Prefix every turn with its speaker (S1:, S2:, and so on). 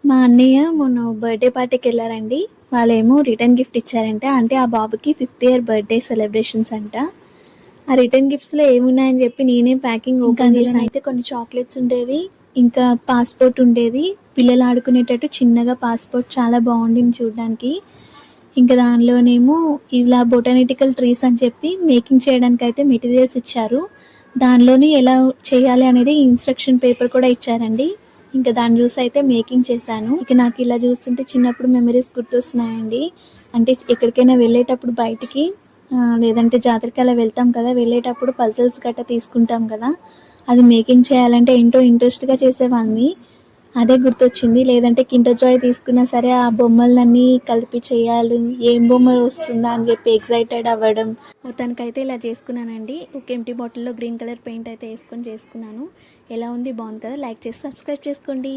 S1: మా అన్నయ్య మొన్న బర్త్డే పార్టీకి వెళ్ళారండి. వాళ్ళేమో రిటర్న్ గిఫ్ట్ ఇచ్చారంట. అంటే ఆ బాబుకి 5th ఇయర్ బర్త్డే సెలబ్రేషన్స్ అంట. ఆ రిటర్న్ గిఫ్ట్స్లో ఏమున్నాయని చెప్పి నేనే ప్యాకింగ్ ఓపెన్ చేశాను. అయితే కొన్ని చాక్లెట్స్ ఉండేవి, ఇంకా పాస్పోర్ట్ ఉండేది. పిల్లలు ఆడుకునేటట్టు చిన్నగా పాస్పోర్ట్ చాలా బాగుండింది చూడడానికి. ఇంకా దానిలోనేమో ఇలా బొటానిటికల్ ట్రీస్ అని చెప్పి మేకింగ్ చేయడానికి అయితే మెటీరియల్స్ ఇచ్చారు. దానిలోని ఎలా చేయాలి అనేది ఇన్స్ట్రక్షన్ పేపర్ కూడా ఇచ్చారండి. ఇంకా దాన్ని చూసి అయితే మేకింగ్ చేశాను. ఇక నాకు ఇలా చూస్తుంటే చిన్నప్పుడు మెమరీస్ గుర్తొస్తున్నాయండి. అంటే ఎక్కడికైనా వెళ్ళేటప్పుడు బయటికి లేదంటే జాతరకి అలా వెళ్తాం కదా, వెళ్ళేటప్పుడు పజిల్స్ గట్రా తీసుకుంటాం కదా, అది మేకింగ్ చేయాలంటే ఏంటో ఇంట్రెస్ట్గా చేసేవాడిని. అదే గుర్తొచ్చింది. లేదంటే కిండర్ జాయ్ తీసుకున్నా సరే ఆ బొమ్మలన్నీ కలిపి చేయాలి, ఏం బొమ్మ వస్తుందా అని చెప్పి ఎక్సైటెడ్ అవ్వడం. మొత్తానికైతే ఇలా చేసుకున్నానండి. ఒక ఎంటీ బాటిల్లో గ్రీన్ కలర్ పెయింట్ అయితే వేసుకొని చేసుకున్నాను. ఎలా ఉంది, బాగుంది కదా? లైక్ చేసి సబ్స్క్రైబ్ చేసుకోండి.